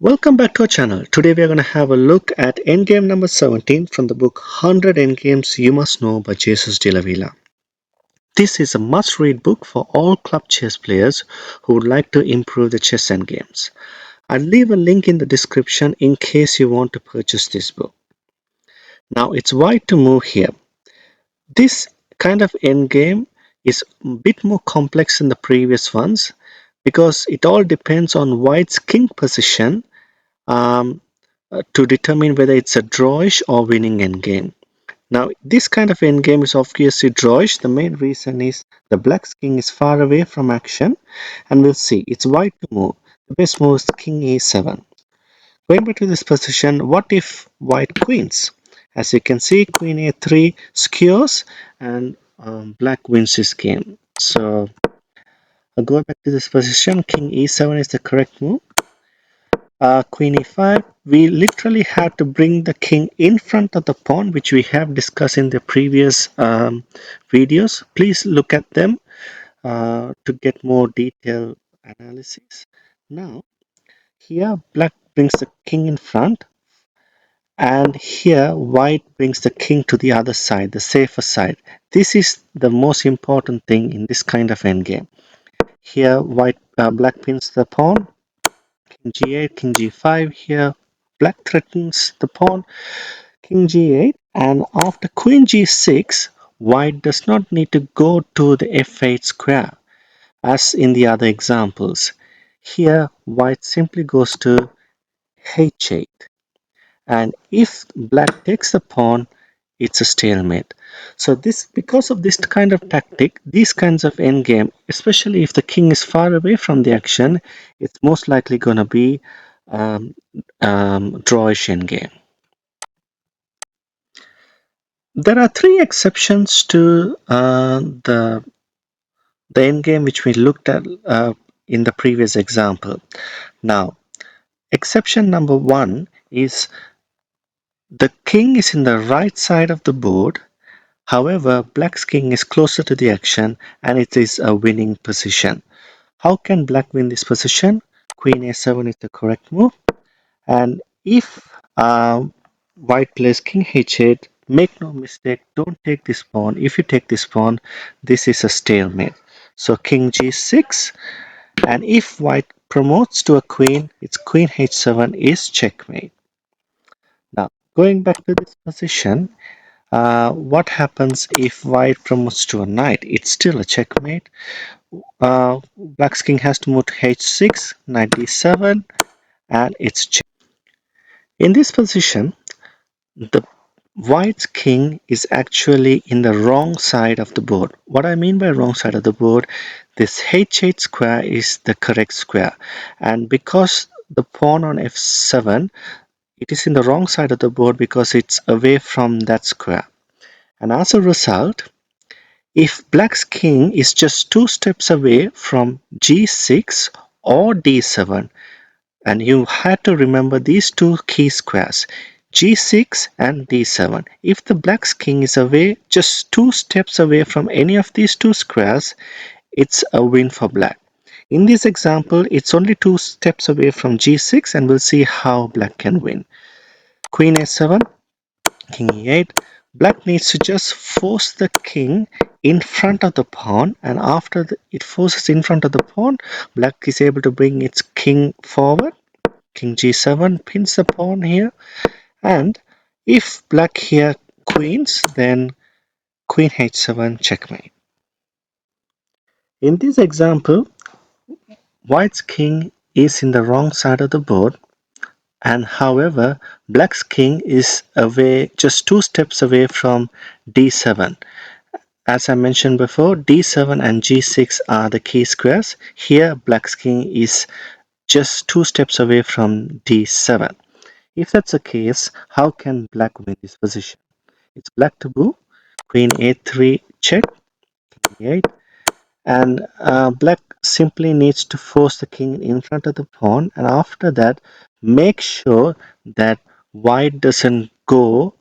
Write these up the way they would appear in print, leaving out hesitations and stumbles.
Welcome back to our channel. Today we are going to have a look at Endgame number 17 from the book 100 Endgames You Must Know by Jesus de la Villa. This is a must-read book for all club chess players who would like to improve the chess endgames. I'll leave a link in the description in case you want to purchase this book. Now it's white to move here. This kind of endgame is a bit more complex than the previous ones because it all depends on white's king position um, to determine whether it's a drawish or winning endgame. Now, this kind of endgame is obviously drawish. The main reason is the black's king is far away from action, and we'll see it's white to move. The best move is king e7. Going back to this position, what if white queens? As you can see, queen a3 skewers and black wins this game. So, going back to this position, king e7 is the correct move. Queen e5, we literally have to bring the king in front of the pawn, which we have discussed in the previous videos. Please look at them to get more detailed analysis. Now, here black brings the king in front, and here white brings the king to the other side, the safer side. This is the most important thing in this kind of endgame. Here black pins the pawn, king g8, king g5. Here black threatens the pawn, king g8, and after queen g6, white does not need to go to the f8 square as in the other examples. Here white simply goes to h8, and if black takes the pawn, it's a stalemate. So this, because of this kind of tactic, these kinds of endgame, especially if the king is far away from the action, it's most likely going to be um, drawish endgame. There are three exceptions to the endgame which we looked at in the previous example. Now, exception number one is the king is in the right side of the board. However, black's king is closer to the action and it is a winning position. How can black win this position? Queen a7 is the correct move. And if white plays king h8, make no mistake, don't take this pawn. If you take this pawn, this is a stalemate. So king g6, and if white promotes to a queen, it's queen h7 is checkmate. Now, going back to this position, what happens if white promotes to a knight? It's still a checkmate. Black's king has to move to h6, knight d7, and it's check. In this position, the white's king is actually in the wrong side of the board. What I mean by wrong side of the board, this h8 square is the correct square. And because the pawn on f7, it is in the wrong side of the board because it's away from that square. And as a result, if black's king is just two steps away from g6 or d7, and you had to remember these two key squares, g6 and d7. If the black's king is away, just two steps away from any of these two squares, it's a win for black. In this example, it's only two steps away from g6, and we'll see how black can win. Queen a7, king e8. Black needs to just force the king in front of the pawn, and after it forces in front of the pawn, black is able to bring its king forward. King g7 pins the pawn here, and if black here queens, then queen h7 checkmate. In this example, white's king is in the wrong side of the board, and however black's king is away, just two steps away from d7. As I mentioned before, d7 and g6 are the key squares. Here black's king is just two steps away from d7. If that's the case, how can black win this position? It's black to move, queen a3 check, king e8, and black simply needs to force the king in front of the pawn, and after that make sure that white doesn't go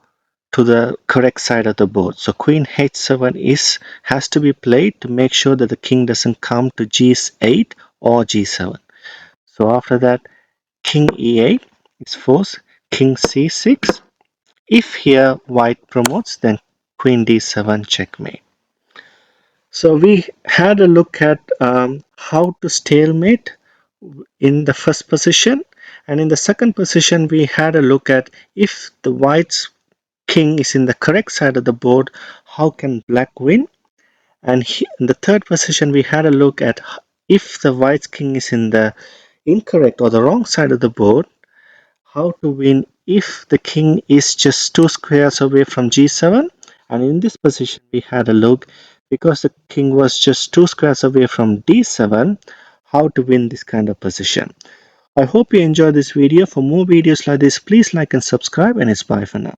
to the correct side of the board. So queen h7 has to be played to make sure that the king doesn't come to g8 or g7. So after that, king e8 is forced, king c6. If here white promotes, then queen d7 checkmate. So we had a look at how to stalemate in the first position, and in the second position we had a look at if the white's king is in the correct side of the board, how can black win? And in the third position we had a look at if the white's king is in the incorrect or the wrong side of the board, how to win if the king is just two squares away from g7. And in this position we had a look, because the king was just two squares away from d7, how to win this kind of position. I hope you enjoyed this video. For more videos like this, please like and subscribe, and it's bye for now.